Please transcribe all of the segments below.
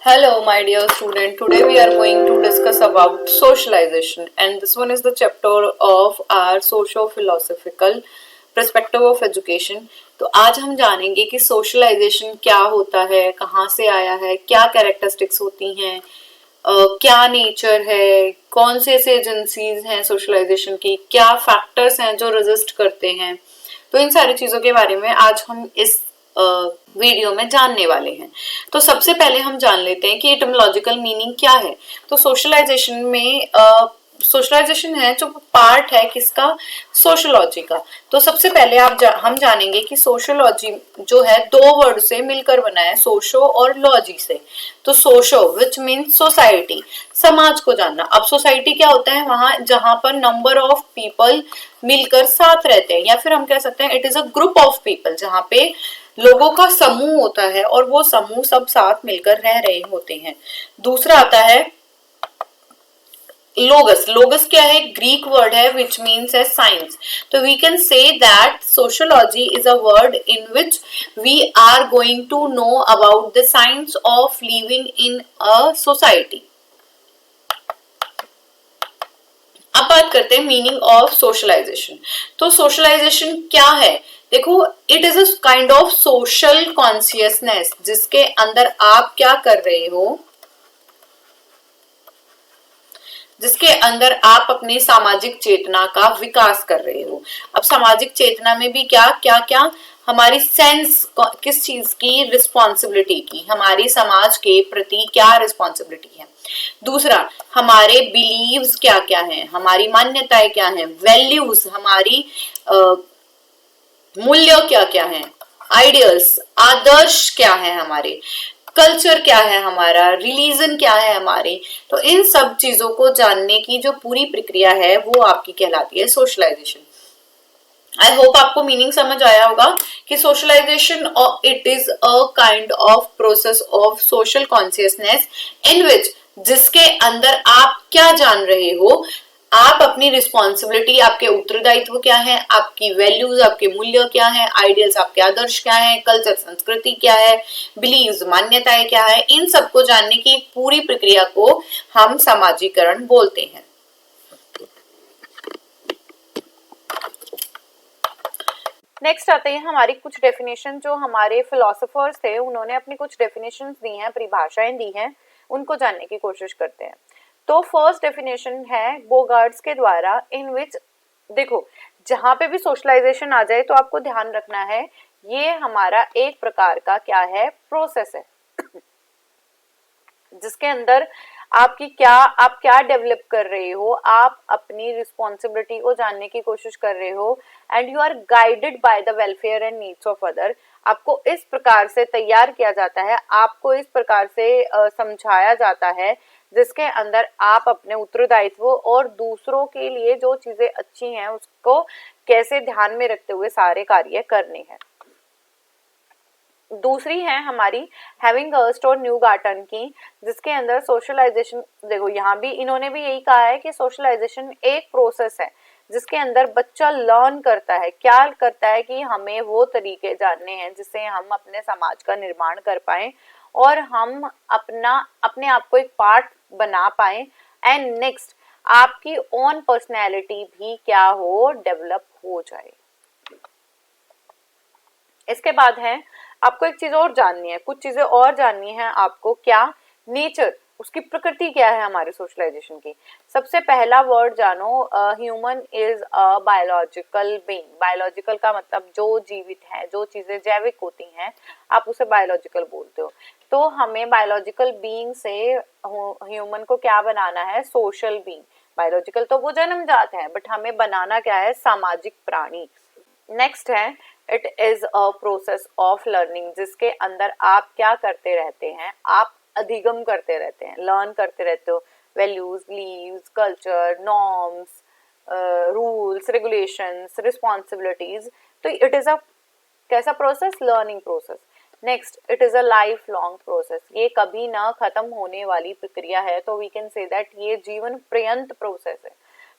Hello, my dear student. Today we are going to discuss about socialization, and this one is the chapter of our socio-philosophical perspective of education. तो आज हम जानेंगे कि socialisation क्या होता है, कहाँ से आया है, क्या कैरेक्टरिस्टिक्स होती हैं, क्या नेचर है, कौन से ऐसे एजेंसीज हैं सोशलाइजेशन की, क्या फैक्टर्स हैं जो रेजिस्ट करते हैं। तो इन सारी चीजों के बारे में आज हम इस वीडियो में जानने वाले हैं। तो सबसे पहले हम जान लेते हैं कि एटिमोलॉजिकल मीनिंग क्या है। तो सोशलाइजेशन में सोशलाइजेशन है जो पार्ट है किसका, सोशोलॉजी का। तो सबसे पहले हम जानेंगे कि सोशोलॉजी जो है दो वर्ड से मिलकर बना है, सोशो और लॉजी से। तो सोशो विच मीन्स सोसाइटी, समाज को जानना। अब सोसाइटी क्या होता है, वहां जहां पर नंबर ऑफ पीपल मिलकर साथ रहते हैं, या फिर हम कह सकते हैं it is a group of people, जहां पे लोगों का समूह होता है और वो समूह सब साथ मिलकर रह रहे होते हैं। दूसरा आता है लोगस। लोगस क्या है, ग्रीक वर्ड है विच मीन्स है साइंस। तो we can say that sociology is a word in which we are going to know about the science of living in a society. अब बात करते हैं मीनिंग ऑफ सोशलाइजेशन। तो socialization क्या है, देखो it is a kind of social consciousness जिसके अंदर आप क्या कर रहे हो, जिसके अंदर आप अपनी सामाजिक चेतना का विकास कर रहे हो। अब सामाजिक चेतना में भी क्या क्या क्या हमारी सेंस, किस चीज की, रिस्पॉन्सिबिलिटी की, हमारी समाज के प्रति क्या रिस्पॉन्सिबिलिटी है। दूसरा हमारे बिलीव्स क्या क्या हैं, हमारी मान्यताएं क्या हैं, वैल्यूज, हमारी मूल्य क्या क्या हैं, आइडियल्स, आदर्श क्या है हमारे, कल्चर क्या है हमारा, रिलीजन क्या है हमारी। तो इन सब चीजों को जानने की जो पूरी प्रक्रिया है वो आपकी कहलाती है सोशलाइजेशन। आई होप आपको मीनिंग समझ आया होगा कि socialisation it is a kind of process of social consciousness in which, जिसके अंदर आप क्या जान रहे हो, आप अपनी रिस्पॉन्सिबिलिटी, आपके उत्तरदायित्व क्या है, आपकी वैल्यूज, आपके मूल्य क्या है, आइडियल्स, आपके आदर्श क्या है, कल्चर, संस्कृति क्या है, बिलीव्स, मान्यताएं क्या है, इन सबको जानने की एक पूरी प्रक्रिया को हम समाजीकरण बोलते हैं। नेक्स्ट आते हैं हमारी कुछ डेफिनेशन, जो हमारे फिलोसोफर्स थे उन्होंने अपनी कुछ डेफिनेशन दी हैं, परिभाषाएं दी हैं, उनको जानने की कोशिश करते हैं। तो फर्स्ट डेफिनेशन है बोगार्ड्स के द्वारा, इन विच, देखो जहां पे भी सोशलाइजेशन आ जाए तो आपको ध्यान रखना है ये हमारा एक प्रकार का क्या है, प्रोसेस है, जिसके अंदर आप क्या डेवलप कर रहे हो, आप अपनी रिस्पॉन्सिबिलिटी को जानने की कोशिश कर रहे हो, and you are guided by the welfare and needs of other. आपको इस प्रकार से तैयार किया जाता है, आपको इस प्रकार से समझाया जाता है जिसके अंदर आप अपने उत्तरदायित्व और दूसरों के लिए जो चीजें अच्छी हैं उसको कैसे ध्यान में रखते हुए सारे कार्य करने हैं। दूसरी है हमारी हैविंग अर्स्ट और न्यू गार्टन की, जिसके अंदर सोशलाइजेशन, देखो यहाँ भी इन्होंने भी यही कहा है कि सोशलाइजेशन एक प्रोसेस है जिसके अंदर बच्चा लर्न करता है, क्या करता है कि हमें वो तरीके जानने हैं जिससे हम अपने समाज का निर्माण कर पाए और हम अपने आप को एक पार्ट बना पाए, एंड नेक्स्ट आपकी ओन पर्सनैलिटी भी क्या हो, डेवलप हो जाए। इसके बाद है आपको एक चीज और जाननी है, कुछ चीजें और जाननी है आपको, क्या नेचर, उसकी प्रकृति क्या है हमारे सोशलाइजेशन की। सबसे पहला वर्ड जानो, human is a biological being. Biological का मतलब जो जीवित है, जो चीजें जैविक होती हैं आप उसे बायोलॉजिकल बोलते हो। तो हमें बायोलॉजिकल बीइंग से ह्यूमन को क्या बनाना है, सोशल बीइंग। बायोलॉजिकल तो वो जन्मजात है, बट हमें बनाना क्या है, सामाजिक प्राणी। नेक्स्ट है it is a process of learning, जिसके अंदर आप क्या करते रहते हैं, आप अधिगम करते रहते हैं, लर्न करते रहते हो, values, beliefs, culture, norms, rules, regulations, responsibilities. तो इट इज अ कैसा process, learning process. Next it is a lifelong process, ये कभी ना खत्म होने वाली प्रक्रिया है। तो वी कैन से दैट ये जीवन पर्यंत प्रोसेस है।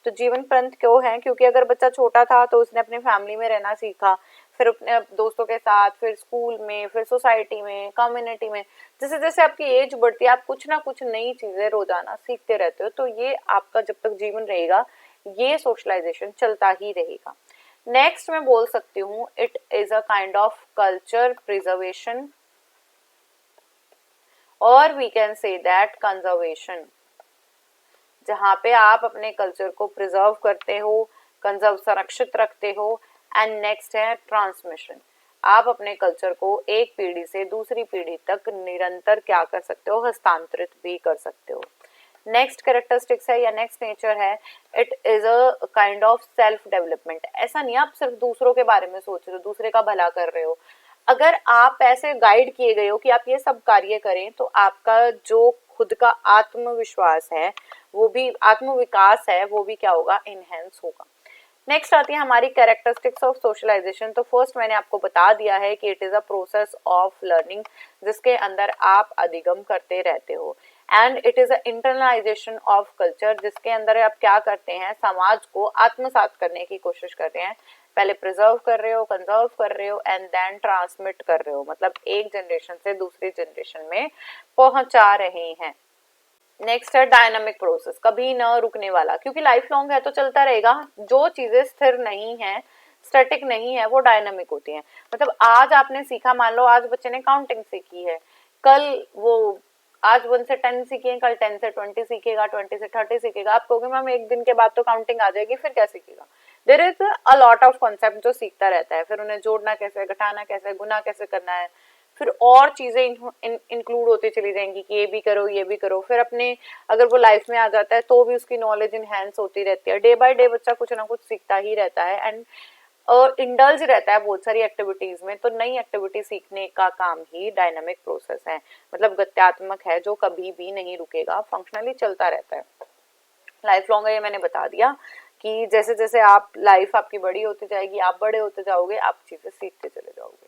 तो जीवन पर्यंत क्यों है, क्योंकि अगर बच्चा छोटा था तो उसने अपने फैमिली में रहना सीखा, फिर अपने दोस्तों के साथ, फिर स्कूल में, फिर सोसाइटी में, कम्युनिटी में। जैसे जैसे आपकी एज बढ़ती है आप कुछ ना कुछ नई चीजें रोजाना सीखते रहते हो, तो ये आपका जब तक जीवन रहेगा ये सोशलाइजेशन चलता ही रहेगा। नेक्स्ट मैं बोल सकती हूँ it is a kind of culture preservation, और we can say that conservation, जहाँ पे आप अपने कल्चर को प्रिजर्व करते हो, कंजर्व संरक्षित रखते हो। एंड नेक्स्ट है ट्रांसमिशन, आप अपने कल्चर को एक पीढ़ी से दूसरी पीढ़ी तक निरंतर क्या कर सकते हो, हस्तांतरित भी कर सकते हो। नेक्स्ट कैरेक्टरिस्टिक्स है या नेक्स्ट नेचर है, it is a kind of self development. ऐसा नहीं आप सिर्फ दूसरों के बारे में सोच रहे हो, दूसरे का भला कर रहे हो। अगर आप ऐसे गाइड किए गए हो कि आप ये सब कार्य करें, तो आपका जो खुद का आत्मविश्वास है, वो भी आत्मविकास है, वो भी क्या होगा, इनहेंस होगा। नेक्स्ट आती है हमारी कैरेक्टरिस्टिक्स ऑफ सोशलाइजेशन। तो फर्स्ट मैंने आपको बता दिया है कि it is a process of learning, जिसके अंदर आप अधिगम करते रहते हो। And it is a internalisation of culture, जिसके अंदर आप क्या करते हैं, समाज को आत्मसात करने की कोशिश करते हैं। पहले प्रिजर्व कर रहे हो, कंजर्व कर रहे हो, एंड देन ट्रांसमिट कर रहे हो, मतलब एक जनरेशन से दूसरी जनरेशन में पहुंचा रहे हैं। नेक्स्ट है डायनामिक प्रोसेस, कभी न रुकने वाला, क्योंकि लाइफ लॉन्ग है तो चलता रहेगा। जो चीजें स्थिर नहीं है, स्टैटिक नहीं है, वो डायनामिक होती हैं। मतलब आज आपने सीखा, मान लो आज बच्चे ने काउंटिंग सीखी है, कल वो आज 1 से 10 सीखी है, कल 10 से 20 सीखेगा, 20 से 30 सीखेगा। आप कहोगे मैम एक दिन के बाद तो काउंटिंग आ जाएगी, फिर क्या सीखेगा? There is a lot of concept जो सीखता रहता है, फिर उन्हें जोड़ना कैसे, घटाना कैसे, गुना कैसे करना है, फिर और चीजें इंक्लूड होती चली जाएंगी कि ये भी करो, ये भी करो। फिर अपने अगर वो लाइफ में आ जाता है तो भी उसकी नॉलेज इनहेंस होती रहती है। डे बाय डे बच्चा कुछ ना कुछ सीखता ही रहता है एंड इंडल्ज रहता है बहुत सारी एक्टिविटीज में। तो नई एक्टिविटी सीखने का काम ही डायनामिक प्रोसेस है, मतलब गत्यात्मक है, जो कभी भी नहीं रुकेगा, फंक्शनली चलता रहता है। लाइफ लॉन्ग है ये मैंने बता दिया कि जैसे जैसे आप लाइफ आपकी बड़ी होती जाएगी, आप बड़े होते जाओगे, आप चीजें सीखते चले जाओगे।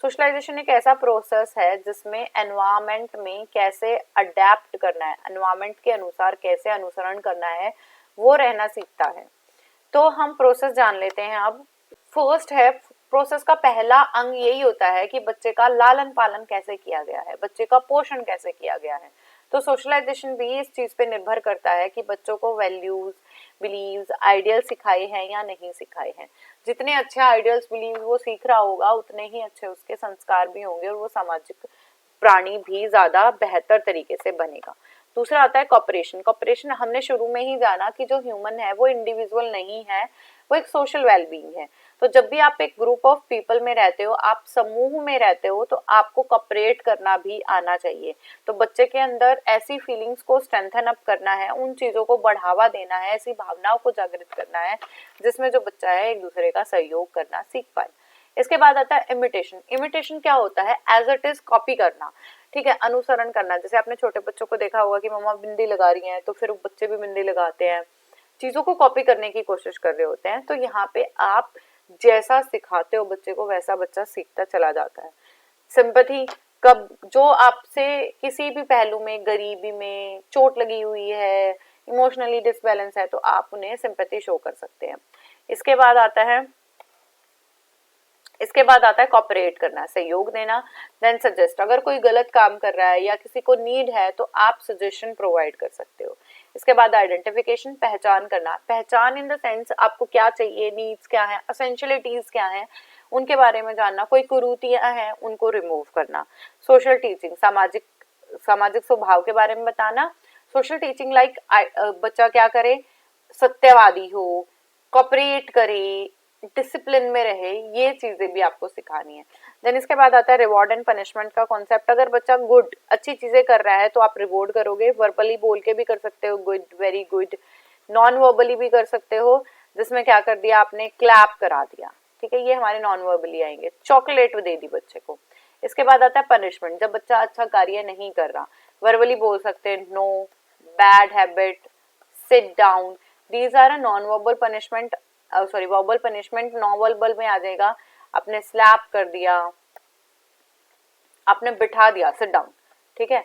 सोशलाइजेशन एक ऐसा प्रोसेस है जिसमें एनवायरनमेंट में कैसे अडेप्ट करना है, एनवायरनमेंट के अनुसार कैसे अनुसरण करना है, वो रहना सीखता है। तो हम प्रोसेस जान लेते हैं अब। फर्स्ट है, प्रोसेस का पहला अंग यही होता है कि बच्चे का लालन पालन कैसे किया गया है, बच्चे का पोषण कैसे किया गया है। तो सोशलाइजेशन भी इस चीज पे निर्भर करता है कि बच्चों को वैल्यूज, बिलीव्स, आइडियल सिखाए हैं या नहीं सिखाए हैं। जितने अच्छे आइडियल्स, बिलीव्स वो सीख रहा होगा, उतने ही अच्छे उसके संस्कार भी होंगे और वो सामाजिक प्राणी भी ज्यादा बेहतर तरीके से बनेगा। दूसरा आता है कॉपरेशन। कॉपरेशन हमने शुरू में ही जाना कि जो ह्यूमन है वो इंडिविजुअल नहीं है, वो एक सोशल वेलबींग है। तो जब भी आप एक ग्रुप ऑफ पीपल में रहते हो, आप समूह में रहते हो, तो आपको कॉपरेट करना भी आना चाहिए। तो बच्चे के अंदर ऐसी फीलिंग्स को स्ट्रेंथन अप करना है, उन चीजों को बढ़ावा देना है, ऐसी भावनाओं को जागृत करना है जिसमें जो बच्चा है एक दूसरे का सहयोग करना सीख पाए। इसके बाद आता है इमिटेशन। इमिटेशन क्या होता है? एज इट इज कॉपी करना, ठीक है, अनुसरण करना। जैसे आपने छोटे बच्चों को देखा होगा कि मम्मा बिंदी लगा रही हैं, तो फिर बच्चे भी बिंदी लगाते हैं, चीजों को कॉपी करने की कोशिश कर रहे होते हैं। तो यहाँ पे आप जैसा सिखाते हो बच्चे को, वैसा बच्चा सीखता चला जाता है। सिंपैथी, कब जो आपसे किसी भी पहलू में, गरीबी में, चोट लगी हुई है, इमोशनली डिसबैलेंस है, तो आप उन्हें सिंपैथी शो कर सकते हैं। इसके बाद आता है कॉपरेट करना, सहयोग देना। देन सजेस्ट, अगर कोई गलत काम कर रहा है या किसी को नीड है तो आप सजेशन प्रोवाइड कर सकते हो। इसके बाद आइडेंटिफिकेशन, पहचान करना। पहचान इन द सेंस आपको क्या चाहिए, नीड्स क्या है, एसेंशियलिटीज क्या है, उनके बारे में जानना। कोई कुरीतियां हैं उनको रिमूव करना। सोशल टीचिंग, सामाजिक स्वभाव के बारे में बताना। सोशल टीचिंग लाइक बच्चा क्या करे, सत्यवादी हो, कॉपरेट करे, डिसिप्लिन में रहे, ये चीजें भी आपको सिखानी है। देन इसके बाद आता है रिवॉर्ड एंड पनिशमेंट का कॉन्सेप्ट। अगर बच्चा गुड, अच्छी चीजें कर रहा है तो आप रिवॉर्ड करोगे, वर्बली बोल के भी कर सकते हो, good, very good. Non verbally भी कर सकते हो, जिसमें क्या कर दिया आपने, क्लैप करा दिया, ठीक है, ये हमारे नॉन वर्बली आएंगे। चॉकलेट दे दी बच्चे को। इसके बाद आता है पनिशमेंट, जब बच्चा अच्छा कार्य नहीं कर रहा, वर्बली बोल सकते हैं no, bad habit, sit down. These are a non verbal punishment, sorry verbal punishment. Non verbal में आ जाएगा, आपने स्लैप कर दिया, आपने बिठा दिया, सिट डाउन, ठीक है,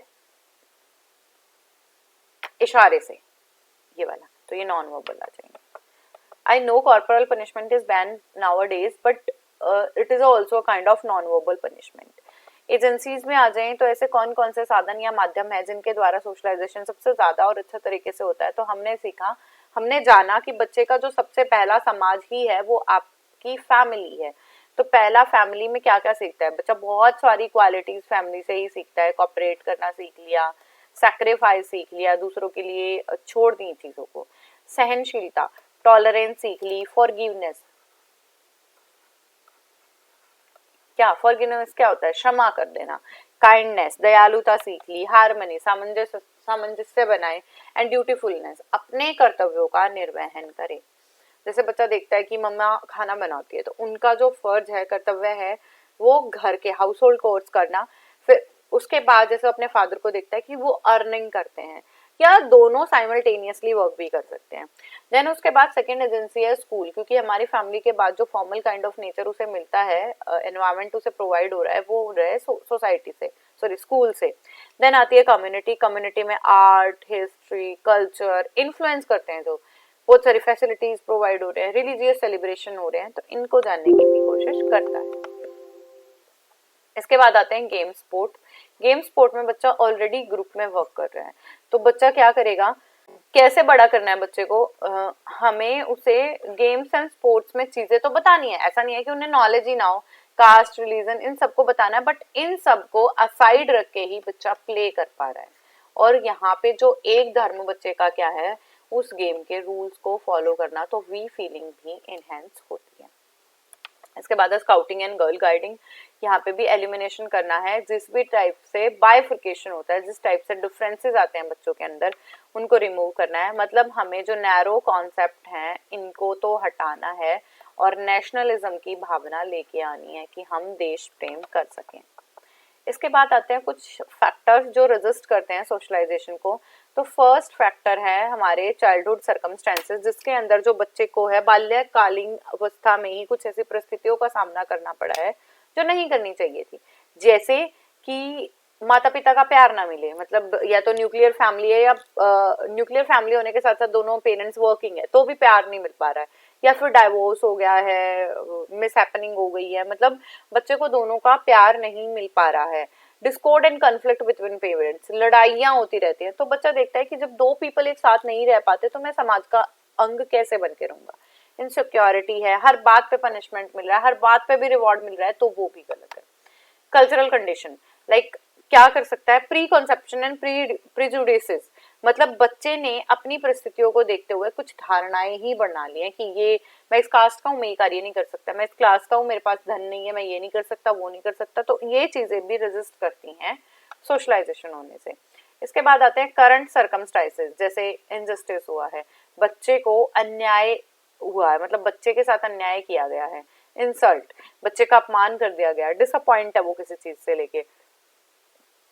इशारे से, ये वाला, तो ये नॉन वर्बल आ जाएंगे। I know corporal punishment is ban now days, but it is also kind of non verbal punishment. Agencies में आ जाएं तो ऐसे कौन कौन से साधन या माध्यम है जिनके द्वारा सोशलाइजेशन सबसे ज्यादा और अच्छा तरीके से होता है। तो हमने जाना कि बच्चे का जो सबसे पहला समाज ही है वो आपकी फैमिली है। तो पहला फैमिली में क्या क्या सीखता है बच्चा, बहुत सारी क्वालिटीज फैमिली से ही सीखता है। कॉपरेट करना सीख लिया, सैक्रिफाइस सीख लिया, दूसरों के लिए छोड़ दी चीजों को, सहनशीलता, टॉलरेंस सीख ली, फॉरगिवनेस, क्या फॉरगिवनेस क्या होता है, क्षमा कर देना, काइंडनेस, दयालुता सीख ली, हार्मनी, सामंजस्य बनाए, एंड ड्यूटीफुलनेस, अपने कर्तव्यों का निर्वहन करे। जैसे बच्चा देखता है कि मम्मा खाना बनाती है तो उनका जो फर्ज है, कर्तव्य है, वो घर के हाउस होल्ड कोर्स करना। फिर उसके बाद जैसे अपने फादर को देखता है कि वो अर्निंग करते हैं, या दोनों साइमल्टेनियसली वर्क भी कर सकते हैं। देन उसके बाद सेकेंड एजेंसी है स्कूल, क्योंकि हमारी फैमिली के बाद जो फॉर्मल काइंड ऑफ नेचर उसे मिलता है, एनवायरमेंट उसे प्रोवाइड हो रहा है, वो हो रहा है सोसाइटी से, सॉरी स्कूल से। देन आती है कम्युनिटी, कम्युनिटी में आर्ट, हिस्ट्री, कल्चर इन्फ्लुएंस करते हैं, जो बहुत सारी फैसिलिटीज प्रोवाइड हो रहे हैं, रिलीजियस सेलिब्रेशन हो रहे हैं, तो इनको जानने की भी कोशिश करता है। इसके बाद आते हैं गेम स्पोर्ट। गेम स्पोर्ट में बच्चा ऑलरेडी ग्रुप में वर्क कर रहा है, तो बच्चा क्या करेगा, कैसे बड़ा करना है बच्चे को, हमें उसे गेम्स एंड स्पोर्ट्स में चीजें तो बतानी है, ऐसा नहीं है कि उन्हें नॉलेज ही ना हो, कास्ट, रिलीजन, इन सबको बताना है, बट इन सबको असाइड रख के ही बच्चा प्ले कर पा रहा है। और यहाँ पे जो एक धर्म बच्चे का क्या है, उस गेम के रूल्स को फॉलो करना, तो वी फीलिंग भी एनहेंस होती है। इसके बाद स्काउटिंग एंड गर्ल गाइडिंग, यहाँ पे भी एलिमिनेशन करना है, जिस भी टाइप से बाइफिकेशन होता है, जिस टाइप से डिफरेंसेस आते हैं बच्चों के अंदर, उनको रिमूव करना है। मतलब हमें जो नैरो कॉन्सेप्ट हैं इनको तो हटाना है और नेशनलिज्म की भावना लेके आनी है कि हम देश प्रेम कर सकें। इसके बाद आते हैं कुछ फैक्टर्स जो रेजिस्ट करते हैं सोशलाइजेशन को। तो फर्स्ट फैक्टर है हमारे चाइल्डहुड सर्कमस्टेंसेस, जिसके अंदर जो बच्चे को है बाल्यकालीन अवस्था में ही कुछ ऐसी परिस्थितियों का सामना करना पड़ा है जो नहीं करनी चाहिए थी। जैसे कि माता पिता का प्यार ना मिले, मतलब या तो न्यूक्लियर फैमिली है, या न्यूक्लियर फैमिली होने के साथ साथ दोनों पेरेंट्स वर्किंग है तो भी प्यार नहीं मिल पा रहा है, या फिर डाइवोर्स हो गया है, मिस हैपनिंग हो गई है, मतलब बच्चे को दोनों का प्यार नहीं मिल पा रहा है। Discord and conflict between parents, लड़ाइयां होती रहती है, तो बच्चा देखता है कि जब दो पीपल एक साथ नहीं रह पाते तो मैं समाज का अंग कैसे बन के रहूंगा। इनसिक्योरिटी है, हर बात पे पनिशमेंट मिल रहा है, हर बात पे भी रिवॉर्ड मिल रहा है, तो वो भी गलत है। कल्चरल कंडीशन, लाइक क्या कर सकता है, प्री कॉन्सेप्शन एंड प्रीजुडिसेस, मतलब बच्चे ने अपनी परिस्थितियों को देखते हुए कुछ धारणाएं ही बना ली है कि ये मैं इस कास्ट का हूँ, मैं ये कार्य नहीं कर सकता, मैं इस क्लास का हूँ, मेरे पास धन नहीं है, मैं ये नहीं कर सकता, वो नहीं कर सकता, तो ये चीजें भी रेजिस्ट करती हैं सोशलाइजेशन होने से। इसके बाद आते हैं करंट सर्कमस्टांसेस, जैसे इनजस्टिस हुआ है, बच्चे को अन्याय हुआ है, मतलब बच्चे के साथ अन्याय किया गया है, इंसल्ट, बच्चे का अपमान कर दिया गया, डिसअपॉइंट है वो किसी चीज से लेके,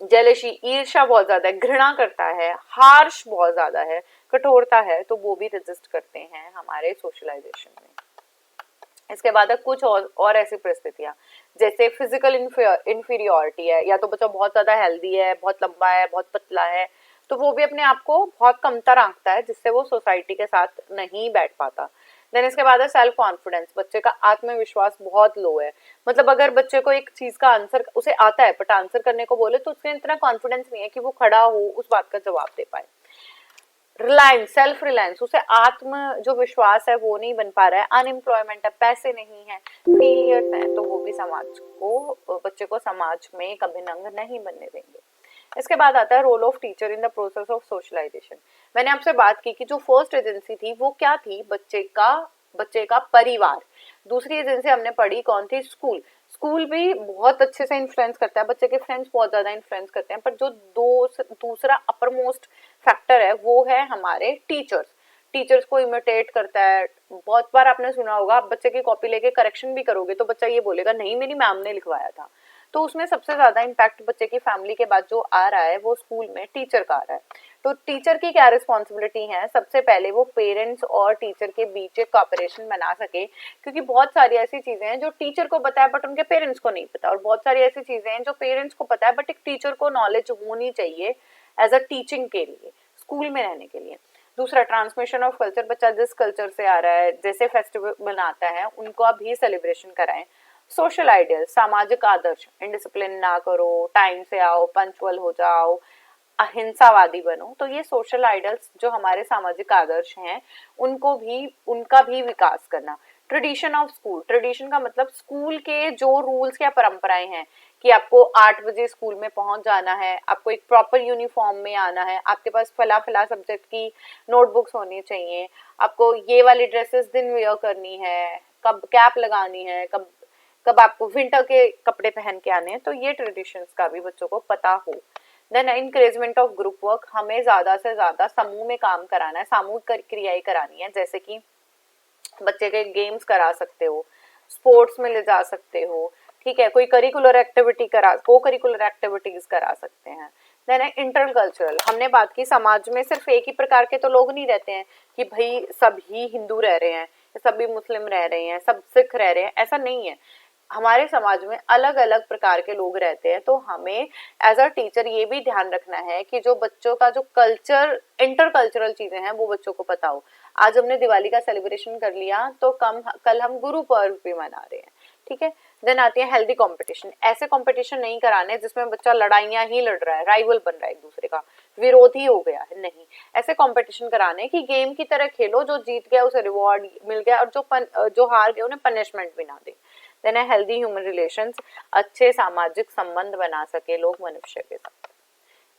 जेलसी, ईर्ष्या बहुत ज्यादा है, घृणा करता है, हार्श बहुत ज्यादा है, कठोरता है, तो वो भी रेजिस्ट करते हैं हमारे सोशलाइजेशन में। इसके बाद कुछ और ऐसी परिस्थितियां, जैसे फिजिकल इंफीरियोरिटी है, या तो बच्चा बहुत ज्यादा हेल्दी है, बहुत लंबा है, बहुत पतला है, तो वो भी अपने आप को बहुत कमतर आंकता है, जिससे वो सोसाइटी के साथ नहीं बैठ पाता। देन इसके बाद है सेल्फ कॉन्फिडेंस, बच्चे का आत्मविश्वास बहुत लो है, मतलब अगर बच्चे को एक चीज का आंसर उसे आता है बट आंसर करने को बोले तो उसके इतना कॉन्फिडेंस नहीं है कि वो खड़ा हो उस बात का जवाब दे पाए। रिलायंस, सेल्फ रिलायंस, उसे आत्म जो विश्वास है वो नहीं बन पा रहा है, अनएम्प्लॉयमेंट है, पैसे नहीं है, फेलियर्स है, तो वो भी समाज को, बच्चे को समाज में एक अभिनंग नहीं बनने देंगे। इसके बाद आता है role of teacher in the process of socialization. मैंने आपसे बात की कि जो फर्स्ट एजेंसी थी वो क्या थी, बच्चे का परिवार। दूसरी एजेंसी हमने पढ़ी कौन थी, स्कूल। स्कूल भी बहुत अच्छे से इन्फ्लुएंस करता है, बच्चे के फ्रेंड्स बहुत ज्यादा इन्फ्लुएंस करते हैं, पर जो दूसरा अपर मोस्ट फैक्टर है वो है हमारे टीचर्स। टीचर्स को इमिटेट करता है। बहुत बार आपने सुना होगा, आप बच्चे की कॉपी लेके करेक्शन भी करोगे तो बच्चा ये बोलेगा नहीं मेरी मैम ने लिखवाया था। तो उसमें सबसे ज्यादा इम्पैक्ट बच्चे की फैमिली के बाद जो आ रहा है वो स्कूल में टीचर का आ रहा है। तो टीचर की क्या रिस्पॉन्सिबिलिटी है, सबसे पहले वो पेरेंट्स और टीचर के बीच एक कॉपरेशन बना सके, क्योंकि बहुत सारी ऐसी चीजें हैं जो टीचर को पता है बट उनके पेरेंट्स को नहीं पता, और बहुत सारी ऐसी चीजें हैं जो पेरेंट्स को पता है बट एक टीचर को नॉलेज होनी चाहिए एज अ टीचिंग के लिए, स्कूल में रहने के लिए। दूसरा ट्रांसमिशन ऑफ कल्चर, बच्चा जिस कल्चर से आ रहा है, जैसे फेस्टिवल मनाता है उनको आप भी सेलिब्रेशन कराएं। सोशल आइडियल, सामाजिक आदर्श, इनडिसिप्लिन ना करो, टाइम से आओ, पंक्चुअल हो जाओ, अहिंसावादी बनो। तो ये सोशल आइडल्स जो हमारे सामाजिक आदर्श हैं उनका भी विकास करना। ट्रेडिशन ऑफ स्कूल, ट्रेडिशन का मतलब स्कूल के जो रूल्स या परंपराएं हैं कि आपको 8 बजे स्कूल में पहुंच जाना है, आपको एक प्रॉपर यूनिफॉर्म में आना है, आपके पास फला फला सब्जेक्ट की नोटबुक्स होनी चाहिए, आपको ये वाली ड्रेसेस दिन वेयर करनी है, कब कैप लगानी है, कब कब आपको विंटर के कपड़े पहन के आने हैं। तो ये ट्रेडिशंस का भी बच्चों को पता हो। Then encouragement of group work, हमें ज्यादा से ज्यादा समूह में काम कराना है, सामूहिक क्रियाएं करानी है, जैसे कि बच्चे के गेम्स करा सकते हो, स्पोर्ट्स में ले जा सकते हो, ठीक है, कोई करिकुलर एक्टिविटी को करिकुलर एक्टिविटीज करा सकते हैं। देन इंटरकल्चरल, हमने बात की समाज में सिर्फ एक ही प्रकार के तो लोग नहीं रहते हैं कि भाई सभी हिंदू रह रहे हैं, सभी मुस्लिम रह रहे हैं, सब सिख रह रहे हैं, ऐसा नहीं है। हमारे समाज में अलग अलग प्रकार के लोग रहते हैं, तो हमें एज अ टीचर ये भी ध्यान रखना है कि जो बच्चों का जो कल्चर इंटरकल्चरल चीजें हैं वो बच्चों को पता हो। आज हमने दिवाली का सेलिब्रेशन कर लिया तो कल हम गुरु पर्व भी मना रहे हैं, ठीक है। देन आती है हेल्दी कंपटीशन, ऐसे कंपटीशन नहीं कराने जिसमें बच्चा लड़ाइयां ही लड़ रहा है, राइवल बन रहा है, एक दूसरे का विरोधी हो गया है, नहीं। ऐसे कंपटीशन कराने कि गेम की तरह खेलो, जो जीत गया उसे रिवॉर्ड मिल गया और जो हार गया उन्हें पनिशमेंट भी ना दे। देन है हेल्दी ह्यूमन रिलेशंस, अच्छे सामाजिक संबंध बना सके लोग मनुष्य के साथ।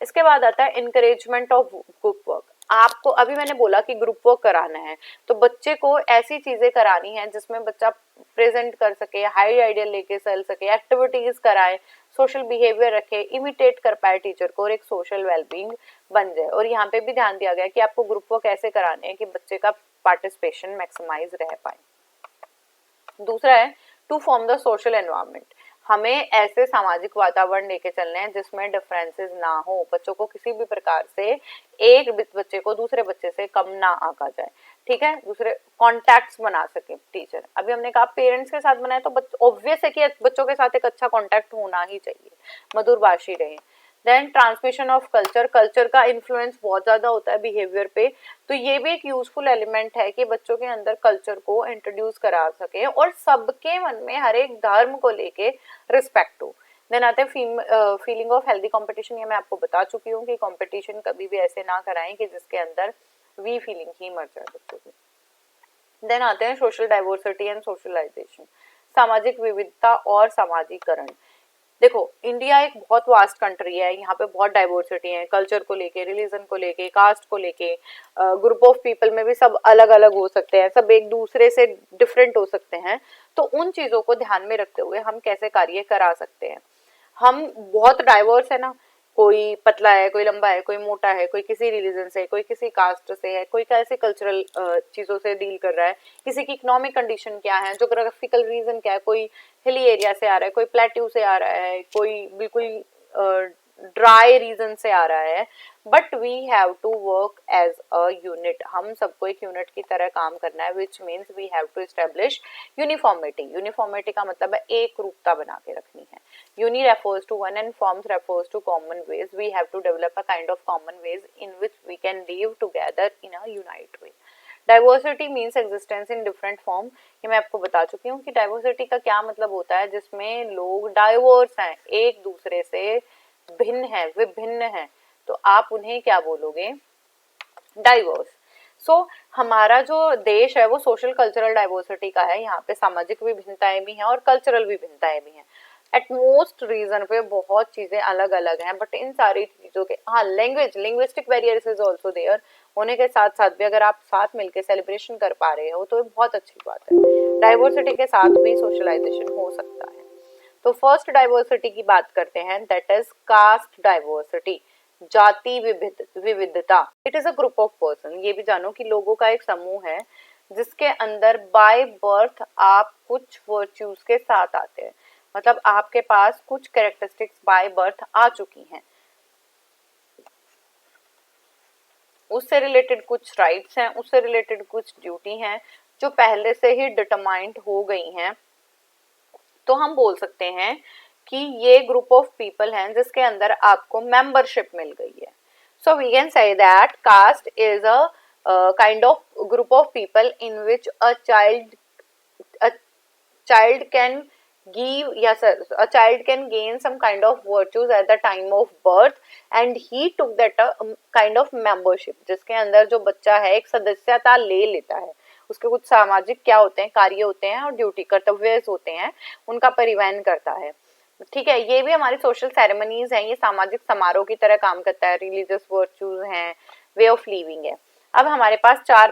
इसके बाद आता है इनकरेजमेंट ऑफ ग्रुप वर्क। आपको अभी मैंने बोला कि ग्रुप वर्क कराना है, तो बच्चे को ऐसी चीजें करानी है जिसमें बच्चा प्रेजेंट कर सके, हाई आइडिया लेके चल सके, एक्टिविटीज कराए, सोशल बिहेवियर रखे, इमिटेट कर पाए टीचर को और एक सोशल वेलबींग बन जाए। और यहाँ पे भी ध्यान दिया गया कि आपको ग्रुप वर्क ऐसे कराने हैं कि बच्चे का पार्टिसिपेशन मैक्सिमाइज रह पाए। दूसरा है to form the social environment, हमें ऐसे सामाजिक वातावरण लेके चलने हैं जिसमें डिफरेंसेस ना हो, बच्चों को किसी भी प्रकार से एक बच्चे को दूसरे बच्चे से कम ना आका जाए, ठीक है। दूसरे कॉन्टैक्ट्स बना सके टीचर, अभी हमने कहा पेरेंट्स के साथ बनाए तो ऑब्वियस है कि बच्चों के साथ एक अच्छा कॉन्टैक्ट होना ही चाहिए, मधुरभाषी रहे। Then transmission of culture, culture का इन्फ्लुएंस बहुत ज्यादा होता है बिहेवियर पे, तो ये भी एक यूजफुल एलिमेंट है कि बच्चों के अंदर कल्चर को इंट्रोड्यूस करा सके और सबके मन में हर एक धर्म को लेके रिस्पेक्ट हो। देन आते हैं फीलिंग ऑफ हेल्दी कंपटीशन, ये मैं आपको बता चुकी हूँ कि कंपटीशन कभी भी ऐसे ना कराएं कि जिसके अंदर वी फीलिंग ही मर जाए बच्चों की। देन आते हैं सोशल डाइवर्सिटी एंड सोशलाइजेशन, सामाजिक विविधता और सामाजिकरण। देखो इंडिया एक बहुत वास्ट कंट्री है, यहाँ पे बहुत डाइवर्सिटी है, कल्चर को लेके, रिलीजन को लेके, कास्ट को लेके, ग्रुप ऑफ पीपल में भी सब अलग अलग हो सकते हैं, सब एक दूसरे से डिफरेंट हो सकते हैं। तो उन चीजों को ध्यान में रखते हुए हम कैसे कार्य करा सकते हैं। हम बहुत डाइवर्स है ना, कोई पतला है, कोई लंबा है, कोई मोटा है, कोई किसी रिलीजन से, कोई किसी कास्ट से है, कोई कैसे कल्चरल चीजों से डील कर रहा है, किसी की इकोनॉमिक कंडीशन क्या है, जोग्राफिकल रीजन क्या है, कोई हिली एरिया से आ रहा है, कोई प्लेट्यू से आ रहा है, कोई बिल्कुल ड्राई रीजन से आ रहा है, but we have to work as a unit, हम सबको एक यूनिट की तरह काम करना है, which means we have to establish uniformity. Uniformity का मतलब है एक रूपता बना के रखनी है। uni refers to one and forms refers to common ways, we have to develop a kind of common ways in which we can live together in a unite way। Diversity means existence in different form, ये मैं आपको बता चुकी हूँ कि diversity का क्या मतलब होता है, जिसमें लोग डाइवर्स हैं, एक दूसरे से भिन्न है, विभिन्न है, तो आप उन्हें क्या बोलोगे, डाइवर्स। सो हमारा जो देश है वो सोशल कल्चरल डाइवर्सिटी का है, यहाँ पे सामाजिक विभिन्नताएं भी हैं और कल्चरल विभिन्नताएं भी हैं। एट मोस्ट रीजन पे बहुत चीजें अलग अलग हैं, बट इन सारी चीजों के, हाँ linguistic barriers is also there, होने के साथ साथ भी अगर आप साथ मिलकर सेलिब्रेशन कर पा रहे हो तो बहुत अच्छी बात है। डाइवर्सिटी के साथ भी सोशलाइजेशन हो सकता है। तो फर्स्ट डाइवर्सिटी की बात करते हैं, दैट इज कास्ट डाइवर्सिटी, जाति विविधता। It is a group of person, ये भी जानो कि लोगों का एक समूह है जिसके अंदर बाय बर्थ आप कुछ वर्च्यूज के साथ आते हैं, मतलब आपके पास कुछ कैरेक्टरिस्टिक्स बाय बर्थ आ चुकी हैं, उससे रिलेटेड कुछ राइट्स हैं, उससे रिलेटेड कुछ ड्यूटी हैं जो पहले से ही डिटरमाइंड हो गई हैं। तो हम बोल सकते हैं कि ये ग्रुप ऑफ पीपल हैं जिसके अंदर आपको मेंबरशिप मिल गई है। So we can say that caste is a kind of group of people in which a child can give, yes, a child can gain some kind of virtues at the time of birth and he took that kind of membership, जिसके अंदर जो बच्चा है एक सदस्यता ले लेता है, उसके कुछ सामाजिक क्या होते हैं, कार्य होते हैं और ड्यूटी कर्तव्य होते हैं, उनका परिवहन करता है। ठीक है, ये भी हमारी सोशल सेरेमनीज हैं, ये सामाजिक समारोह की तरह काम करता है, रिलीजियस वर्च्यूज हैं, वे ऑफ लिविंग है। अब हमारे पास चार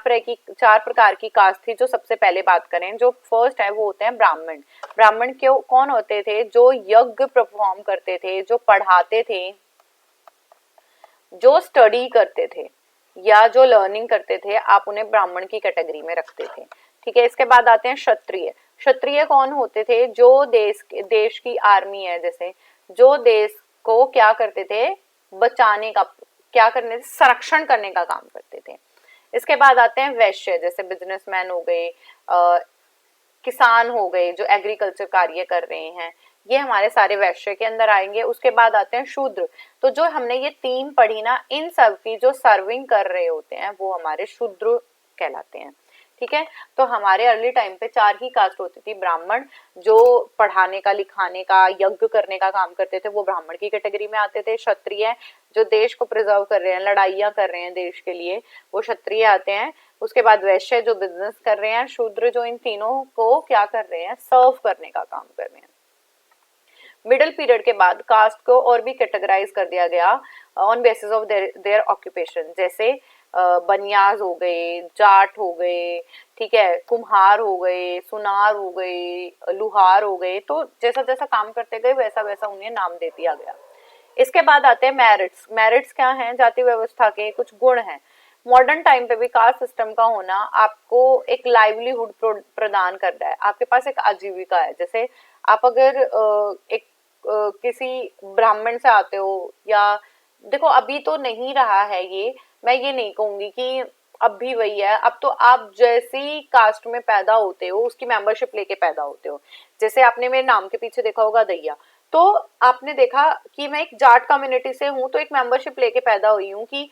प्रकार की कास्ट थी। जो सबसे पहले बात करें, जो फर्स्ट है वो होते हैं ब्राह्मण। ब्राह्मण क्यों कौन होते थे? जो यज्ञ परफॉर्म करते थे, जो पढ़ाते थे, जो स्टडी करते थे या जो लर्निंग करते थे, आप उन्हें ब्राह्मण की कैटेगरी में रखते थे। ठीक है, इसके बाद आते हैं क्षत्रिय। क्षत्रिय कौन होते थे? जो देश की आर्मी है, जैसे जो देश को क्या करते थे, बचाने का, क्या करने, संरक्षण करने का काम करते थे। इसके बाद आते हैं वैश्य, जैसे बिजनेसमैन हो गए, किसान हो गए, जो एग्रीकल्चर कार्य कर रहे हैं, ये हमारे सारे वैश्य के अंदर आएंगे। उसके बाद आते हैं शूद्र। तो जो हमने ये तीन पढ़ी ना, इन सब की जो सर्विंग कर रहे होते हैं वो हमारे शूद्र कहलाते हैं। ठीक है, तो हमारे अर्ली टाइम पे चार ही कास्ट होती थी। ब्राह्मण जो पढ़ाने का, लिखाने का, यज्ञ करने का काम करते थे, वो ब्राह्मण की कैटेगरी में आते थे। क्षत्रिय जो देश को प्रिजर्व कर रहे हैं, लड़ाइयाँ कर रहे हैं देश के लिए, वो क्षत्रिय आते हैं। उसके बाद वैश्य जो बिजनेस कर रहे हैं, शूद्र जो इन तीनों को क्या कर रहे हैं, सर्व करने का काम कर रहे हैं। मिडिल पीरियड के बाद कास्ट को और भी कैटेगराइज कर दिया गया on basis of their occupation, जैसे बनियाज हो गए, जाट हो गए, ठीक है, कुम्हार हो गए, सुनार हो गए, लुहार हो गए। तो जैसा जैसा काम करते गए वैसा वैसा उन्हें नाम दे दिया गया। इसके बाद आते हैं मेरिट्स। मेरिट्स क्या हैं? जाति व्यवस्था के कुछ गुण हैं। मॉडर्न टाइम पे भी कास्ट सिस्टम का होना आपको एक लाइवलीहुड प्रदान कर रहा है, आपके पास एक आजीविका है। जैसे आप अगर एक किसी ब्राह्मण से आते हो, या देखो अभी तो नहीं रहा है ये, मैं ये नहीं कहूंगी कि अब भी वही है, अब तो आप जैसी कास्ट में पैदा होते हो उसकी मेंबरशिप लेके पैदा होते हो। जैसे आपने मेरे नाम के पीछे देखा होगा दैया, तो आपने देखा कि मैं एक जाट कम्युनिटी से हूँ, तो एक मेंबरशिप लेके पैदा हुई हूँ कि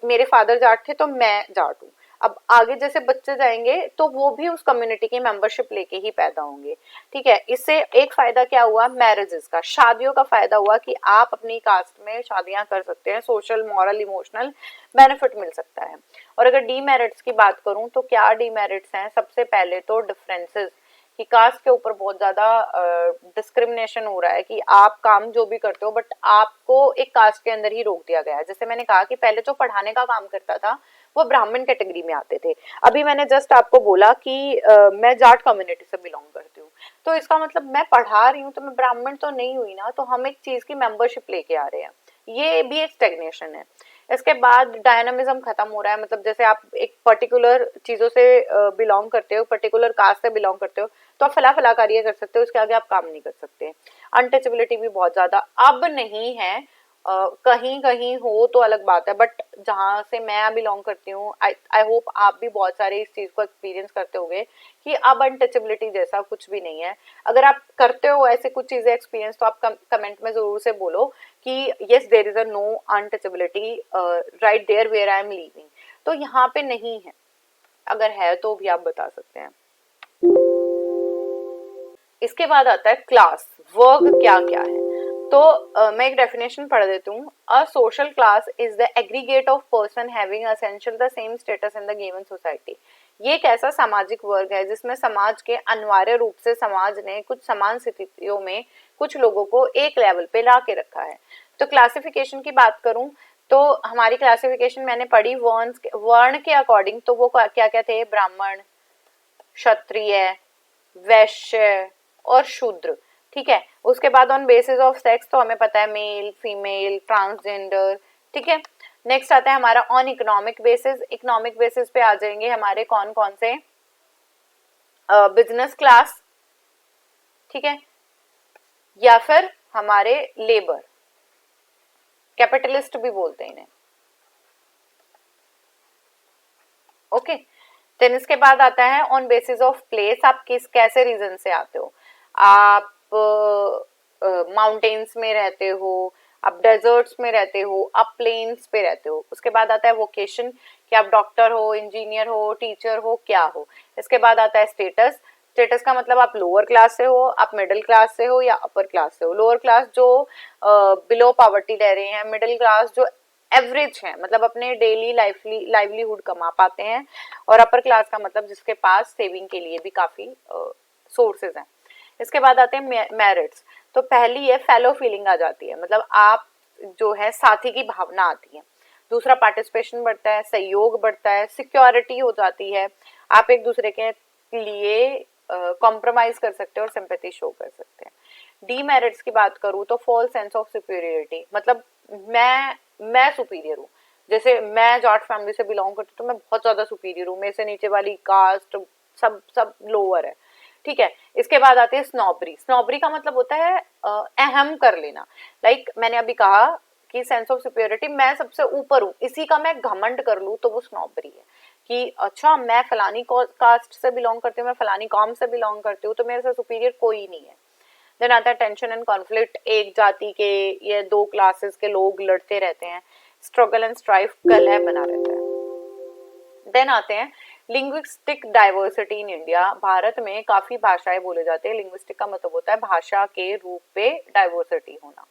मेरे फादर जाट थे तो मैं जाट हूँ। अब आगे जैसे बच्चे जाएंगे तो वो भी उस कम्युनिटी की मेंबरशिप लेके ही पैदा होंगे। ठीक है, इससे एक फायदा क्या हुआ? मैरिजेस का, शादियों का फायदा हुआ कि आप अपनी कास्ट में शादियां कर सकते हैं, सोशल, मॉरल, इमोशनल बेनिफिट मिल सकता है। और अगर डीमेरिट्स की बात करूं तो क्या डीमेरिट्स हैं? सबसे पहले तो डिफरेंसेस, कि कास्ट के ऊपर बहुत ज्यादा डिस्क्रिमिनेशन हो रहा है कि आप काम जो भी करते हो बट आपको एक कास्ट के अंदर ही रोक दिया गया है। जैसे मैंने कहा कि पहले जो पढ़ाने का काम करता था वो ब्राह्मण कैटेगरी में आते थे। अभी मैंने जस्ट आपको बोला कि मैं जाट कम्युनिटी से बिलोंग करती हूँ, तो इसका मतलब मैं पढ़ा रही हूँ तो मैं ब्राह्मण तो नहीं हुई ना, तो हम एक चीज की मेंबरशिप लेके आ रहे हैं, ये भी एक स्टेग्नेशन है। इसके बाद डायनामिज्म खत्म हो रहा है, मतलब जैसे आप एक पर्टिकुलर चीजों से बिलोंग करते हो, पर्टिकुलर कास्ट से बिलोंग करते हो, तो आप फला कार्य कर सकते हो, उसके आगे आप काम नहीं कर सकते। अनटचेबिलिटी भी बहुत ज्यादा अब नहीं है, कहीं कहीं हो तो अलग बात है, बट जहाँ से मैं बिलोंग करती हूँ, आई होप आप भी बहुत सारे इस चीज को एक्सपीरियंस करते होंगे कि अब अनटचेबिलिटी जैसा कुछ भी नहीं है। अगर आप करते हो ऐसे कुछ चीजें एक्सपीरियंस, तो आप कमेंट में जरूर से बोलो कि yes there is a no untouchability right there where I am living. तो यहाँ पे नहीं है, अगर है तो भी आप बता सकते हैं। इसके बाद आता है क्लास, वर्ग क्या क्या है। तो मैं एक डेफिनेशन पढ़ देती हूँ। A social class is the aggregate of person having essential the same status in the given society. ये एक ऐसा सामाजिक वर्ग है जिसमें समाज के अनिवार्य रूप से समाज ने कुछ समान स्थितियों में कुछ लोगों को एक लेवल पे ला के रखा है। तो क्लासिफिकेशन की बात करूं तो हमारी क्लासिफिकेशन मैंने पढ़ी वर्ण के अकॉर्डिंग, तो वो क्या क्या थे? ब्राह्मण, क्षत्रिय, वैश्य और शूद्र। ठीक है, उसके बाद ऑन बेसिस ऑफ सेक्स तो हमें पता है मेल, फीमेल, ट्रांसजेंडर। ठीक है, नेक्स्ट आता है हमारा on economic basis. Economic basis पे आ जाएंगे हमारे कौन कौन से? बिजनेस क्लास, ठीक है, या फिर हमारे लेबर, कैपिटलिस्ट भी बोलते हैं इन्हें। ओके, देन इसके बाद आता है ऑन बेसिस ऑफ प्लेस, आप किस कैसे रीजन से आते हो। आप माउंटेन्स में रहते हो, आप डेजर्ट्स में रहते हो, आप प्लेन्स पे रहते हो। उसके बाद आता है वोकेशन, कि आप डॉक्टर हो, इंजीनियर हो, टीचर हो, क्या हो। इसके बाद आता है स्टेटस, स्टेटस का मतलब आप लोअर क्लास से हो, आप मिडिल क्लास से हो या अपर क्लास से हो। लोअर क्लास जो बिलो पॉवर्टी रह रहे हैं, मिडिल क्लास जो एवरेज है, मतलब अपने डेली लाइवलीहुड कमा पाते हैं, और अपर क्लास का मतलब जिसके पास सेविंग के लिए भी काफी सोर्सेज हैं। इसके बाद आते हैं मेरिट्स। तो पहली है फेलो फीलिंग आ जाती है, मतलब आप जो है साथी की भावना आती है। दूसरा पार्टिसिपेशन बढ़ता है, सहयोग बढ़ता है, सिक्योरिटी हो जाती है, आप एक दूसरे के लिए कॉम्प्रोमाइज कर सकते हैं और सिंपैथी शो कर सकते हैं। डीमेरिट्स की बात करूं तो फॉल्स सेंस ऑफ सुपीरियरिटी, मतलब मैं सुपीरियर हूँ, जैसे मैं जॉर्ज फैमिली से बिलोंग करती हूँ तो मैं बहुत ज्यादा सुपीरियर हूँ, मेरे से नीचे वाली कास्ट सब सब लोअर है, ठीक है। इसके बाद आती है स्नॉबरी। स्नॉबरी का मतलब होता है अहम कर लेना, लाइक मैंने अभी कहा कि सेंस ऑफ सुपीरियरिटी, मैं सबसे ऊपर हूँ, इसी का मैं घमंड कर लूँ तो वो स्नॉबरी है, कि अच्छा मैं फलानी कास्ट से बिलोंग करती हूँ, मैं फलानी कॉम से बिलोंग करती हूँ, तो मेरे से सुपीरियर कोई नहीं है। देन आता है टेंशन एंड कॉन्फ्लिक्ट, एक जाति के या दो क्लासेस के लोग लड़ते रहते हैं, स्ट्रगल एंड स्ट्राइफ, कलह बना रहता है। देन आते हैं linguistic diversity in India. Bharat में काफी भाषाएं बोले जाते हैं, लिंग्विस्टिक का मतलब होता है भाषा के रूप पे डाइवर्सिटी होना।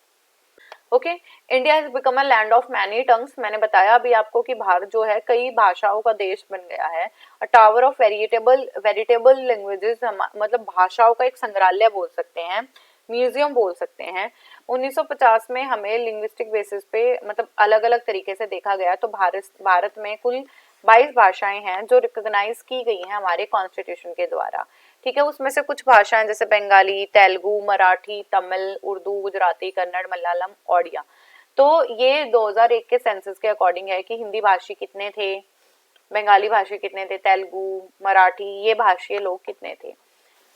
Okay, India has become a land of many tongues. मैंने बताया अभी आपको कि भारत जो है कई भाषाओं का देश बन गया है। अ टावर ऑफ वेरिटेबल लैंग्वेजेस, मतलब भाषाओं का एक संग्रहालय बोल सकते हैं, म्यूजियम बोल सकते हैं। 1950 में हमें लिंग्विस्टिक बेसिस पे मतलब अलग अलग तरीके से देखा गया, तो भारत में कुल 22 भाषाएं हैं जो रिकॉग्नाइज की गई हैं हमारे कॉन्स्टिट्यूशन के द्वारा, ठीक है। उसमें से कुछ भाषाएं जैसे बंगाली, तेलुगु, मराठी, तमिल, उर्दू, गुजराती, कन्नड़, मलयालम, ओडिया। तो ये 2001 के सेंसस के अकॉर्डिंग है कि हिंदी भाषी कितने थे, बंगाली भाषी कितने थे, तेलुगु, मराठी, ये भाषीय लोग कितने थे,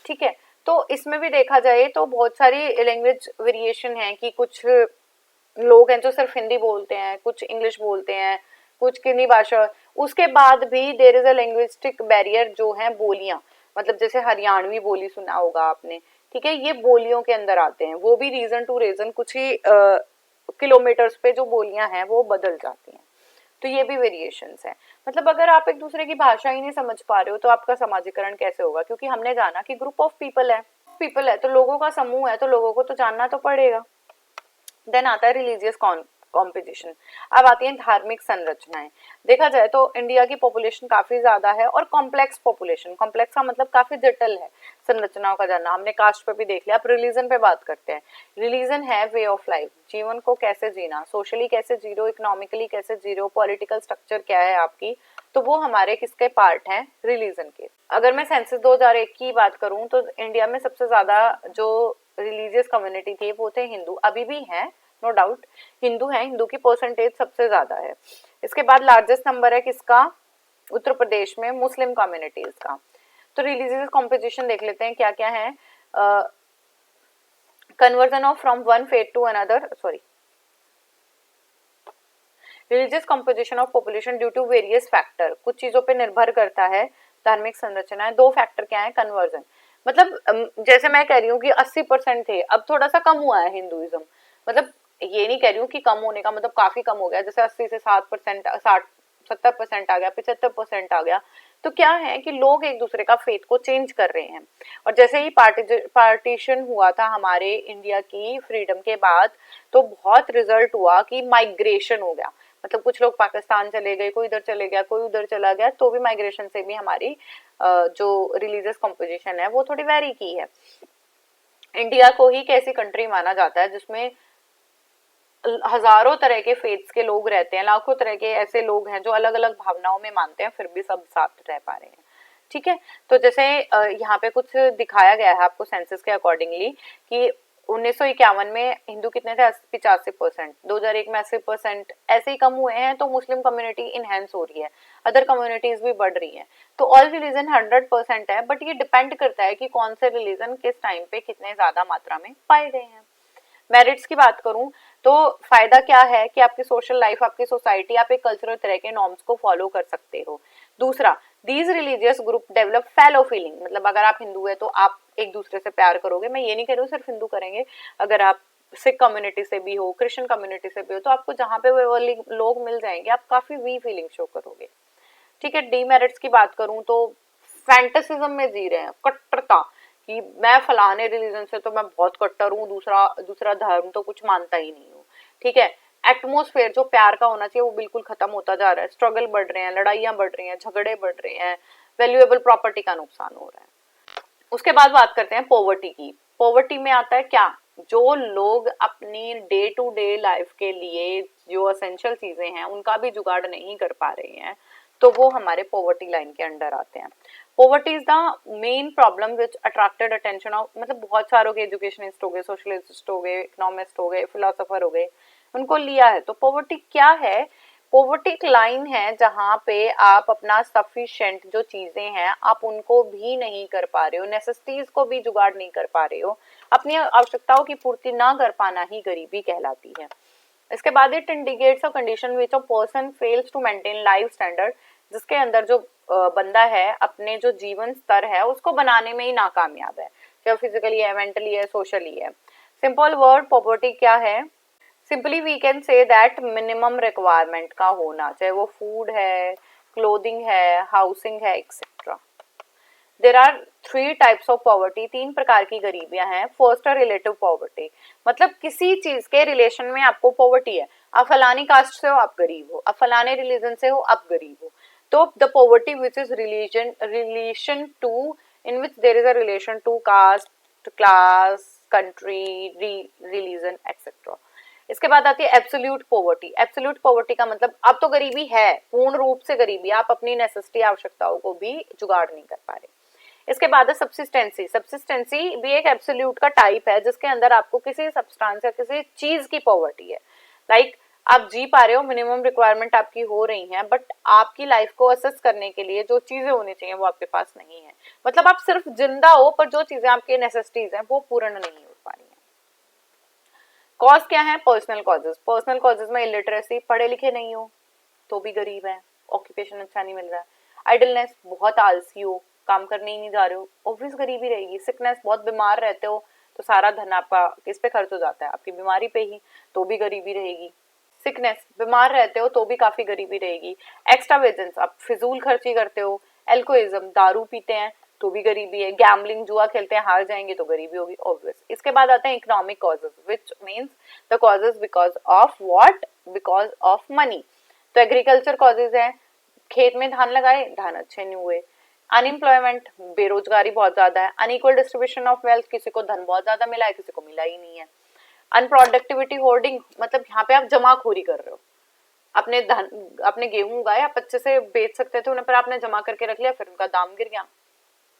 ठीक है। तो इसमें भी देखा जाए तो बहुत सारी लैंग्वेज वेरिएशन है, कि कुछ लोग हैं जो सिर्फ हिंदी बोलते हैं, कुछ इंग्लिश बोलते हैं, कुछ किन्हीं भाषा। उसके बाद भी there is a linguistic barrier जो है बोलियां, मतलब जैसे हरियाणवी बोली सुना होगा आपने, ठीक है, ये बोलियों के अंदर आते हैं, वो भी रीजन टू रीजन कुछ ही किलोमीटर्स पे जो बोलियां हैं वो बदल जाती हैं, तो ये भी वेरिएशंस है। मतलब अगर आप एक दूसरे की भाषा ही नहीं समझ पा रहे हो तो आपका समाजीकरण कैसे होगा, क्योंकि हमने जाना कि ग्रुप ऑफ पीपल है तो लोगों का समूह है, तो लोगों को तो जानना तो पड़ेगा। देन आता है रिलीजियस कॉम्पोजिशन। अब आती है धार्मिक संरचनाएं। देखा जाए तो इंडिया की पॉपुलेशन काफी ज्यादा है और कॉम्प्लेक्स पॉपुलेशन, कॉम्प्लेक्स का मतलब काफी जटिल है संरचनाओं का जानना। हमने कास्ट पे भी देख लिया, अब रिलीजन पे बात करते हैं। रिलीजन है वे ऑफ लाइफ, जीवन को कैसे जीना, सोशली कैसे जी रहे हो, इकोनॉमिकली कैसे जी रहे हो, पॉलिटिकल स्ट्रक्चर क्या है आपकी, तो वो हमारे किसके पार्ट हैं, रिलीजन के। अगर मैं सेंसस 2001 की बात करूं तो इंडिया में सबसे ज्यादा जो रिलीजियस कम्युनिटी थी वो थे हिंदू, अभी भी हैं नो डाउट, हिंदू हैं, हिंदू की परसेंटेज सबसे ज्यादा है। इसके बाद लार्जेस्ट नंबर है किसका, उत्तर प्रदेश में मुस्लिम कम्युनिटीज का। तो रिलीजियस कॉम्पोजिशन देख लेते हैं क्या क्या है। Conversion of from one faith to another, sorry, religious composition of population due to various factor, कुछ चीजों पे निर्भर करता है धार्मिक संरचना। दो फैक्टर क्या है, कन्वर्जन, मतलब जैसे मैं कह रही हूँ कि 80% थे, अब थोड़ा सा कम हुआ है हिंदुइज्म, मतलब ये नहीं कह रही हूँ कि कम होने का मतलब काफी कम हो गया, जैसे 80 से 7%, 60-70% आ गया, 75% आ गया, तो क्या है कि लोग एक दूसरे का फेथ को चेंज कर रहे हैं। और जैसे ही पार्टीशन हुआ था हमारे इंडिया की फ्रीडम के बाद, तो बहुत रिजल्ट हुआ कि माइग्रेशन हो गया, मतलब कुछ लोग पाकिस्तान चले गए, कोई इधर चले गया, कोई उधर चला गया, तो भी माइग्रेशन से भी हमारी जो रिलीजियस कॉम्पोजिशन है वो थोड़ी वेरी की है। इंडिया को ही कैसी कंट्री माना जाता है जिसमें हजारों तरह के फेथ्स के लोग रहते हैं, लाखों तरह के ऐसे लोग हैं जो अलग अलग भावनाओं में मानते हैं, फिर भी सब साथ रह पा रहे हैं, ठीक है। तो जैसे यहाँ पे कुछ दिखाया गया है आपको सेंसस के अकॉर्डिंगली कि 1951 में हिंदू कितने थे, 85%, 2001 में 80%, ऐसे ही कम हुए हैं, तो मुस्लिम कम्युनिटी इनहेंस हो रही है, अदर कम्युनिटीज भी बढ़ रही हैं, तो ऑल रिलीजन 100% है, बट ये डिपेंड करता है कि कौन से रिलीजन किस टाइम पे कितने ज्यादा मात्रा में पाए गए हैं। मेरिट्स की बात करूं तो फायदा क्या है कि आपकी सोशल लाइफ, आपकी सोसाइटी, आप एक कल्चरल तरह के नॉर्म्स को फॉलो कर सकते हो। दूसरा, these religious group develop fellow feeling, मतलब अगर आप हिंदू है तो आप एक दूसरे से प्यार करोगे, मैं ये नहीं कह रही हूँ सिर्फ हिंदू करेंगे, अगर आप सिख कम्युनिटी से भी हो, क्रिश्चियन कम्युनिटी से भी हो, तो आपको जहाँ पे वो लोग मिल जाएंगे आप काफी वी फीलिंग शो करोगे, ठीक है। डीमेरिट्स की बात करूं तो फैंटेसिज्म में जी रहे हैं, कट्टरता कि मैं फलाने रिलीजन से तो मैं बहुत कट्टर हूँ, दूसरा धर्म तो कुछ मानता ही नहीं हूँ, ठीक है। एटमोस्फेयर जो प्यार का होना चाहिए वो बिल्कुल खत्म होता जा रहा है, स्ट्रगल बढ़ रहे हैं, लड़ाइयाँ बढ़ रही हैं, झगड़े बढ़ रहे हैं, वैल्यूएबल प्रॉपर्टी का नुकसान हो रहा है। उसके बाद बात करते हैं पॉवर्टी की। पॉवर्टी में आता है क्या, जो लोग अपनी डे टू डे लाइफ के लिए जो एसेंशियल चीजें हैं उनका भी जुगाड़ नहीं कर पा रहे हैं, तो वो हमारे पॉवर्टी लाइन के अंडर आते हैं। Poverty is the main problem which attracted attention of, मतलब बहुत सारों के एजुकेशनिस्ट हो गए, सोशलिस्ट हो गए, इकोनॉमिस्ट हो गए, फिलोसोफर हो गए, उनको लिया है। तो पॉवर्टी क्या है, पॉवर्टी एक लाइन है जहाँ पे आप अपना सफिशिएंट जो चीजें हैं आप उनको भी नहीं कर पा रहे हो, नेसेसिटीज को भी जुगाड़ नहीं कर पा रहे हो, अपनी आवश्यकताओं की पूर्ति ना कर पाना ही गरीबी कहलाती है। इसके बाद it indicates a condition which a person fails to maintain life standard, जिसके अंदर जो बंदा है अपने जो जीवन स्तर है उसको बनाने में ही नाकामयाब है, चाहे फिजिकली है, मेंटली है, सोशली है। सिंपल वर्ड पॉवर्टी क्या है, simply we can say that minimum requirement का होना, चाहे वो फूड है, क्लोथिंग है, हाउसिंग है, etcetera. There are 3 types of poverty, 3 प्रकार की गरीबियां हैं। फर्स्ट है रिलेटिव पॉवर्टी, मतलब किसी चीज के रिलेशन में आपको पॉवर्टी है, आप फलानी कास्ट से हो आप गरीब हो, आप फलाने रिलीजन से हो आप गरीब हो, तो the poverty which is relation to, in which there is a relation to caste, class, country, religion etcetera. इसके बाद आती है एब्सोल्यूट पॉवर्टी। एब्सोल्यूट पॉवर्टी का मतलब अब तो गरीबी है, पूर्ण रूप से गरीबी, आप अपनी नेसेसिटी आवश्यकताओं को भी जुगाड़ नहीं कर पा रहे। इसके बाद है सब्सिस्टेंसी। सब्सिस्टेंसी भी एक एब्सोल्यूट का टाइप है जिसके अंदर आपको किसी सब्सटेंस या किसी चीज की पॉवर्टी है, लाइक आप जी पा रहे हो, मिनिमम रिक्वायरमेंट आपकी हो रही है, बट आपकी लाइफ को असेस करने के लिए जो चीजें होनी चाहिए वो आपके पास नहीं है, मतलब आप सिर्फ जिंदा हो पर जो चीजें आपके नेसेसिटीज हैं वो पूर्ण नहीं हो पा रही है। कॉज क्या है, पर्सनल कॉजेज। पर्सनल कॉजेज में इलिटरेसी, पढ़े लिखे नहीं हो तो भी गरीब है, ऑक्यूपेशन अच्छा नहीं मिल रहा है, आइडलनेस, बहुत आलसी हो, काम करने ही नहीं जा रहे हो, ऑब्वियस गरीबी रहेगी। सिकनेस, बहुत बीमार रहते हो तो सारा धन आपका किस पे खर्च हो जाता है, आपकी बीमारी पे ही, तो भी गरीबी रहेगी। सिकनेस, बीमार रहते हो तो भी काफी गरीबी रहेगी। एक्स्ट्रावेजेंस, आप फिजूल खर्ची करते हो। एल्कोइज्म, दारू पीते हैं तो भी गरीबी है। गैम्बलिंग, जुआ खेलते हैं, हार जाएंगे तो गरीबी होगी, ऑब्वियस। इसके बाद आते हैं economic causes, which means the causes because of what, because of money. तो एग्रीकल्चर कॉजेज है, खेत में धान लगाए, धान अच्छे नहीं हुए। अनएम्प्लॉयमेंट, बेरोजगारी बहुत ज्यादा है। अनइक्वल डिस्ट्रीब्यूशन ऑफ वेल्थ, किसी को धन बहुत ज्यादा मिला है, किसी को मिला ही नहीं है। अनप्रोडक्टिविटी होर्डिंग, मतलब यहाँ पे आप जमाखोरी कर रहे हो, अपने धन, अपने गेहूं उगाए, आप अच्छे से बेच सकते थे उन्हें, पर आपने जमा करके रख लिया, फिर उनका दाम गिर गया,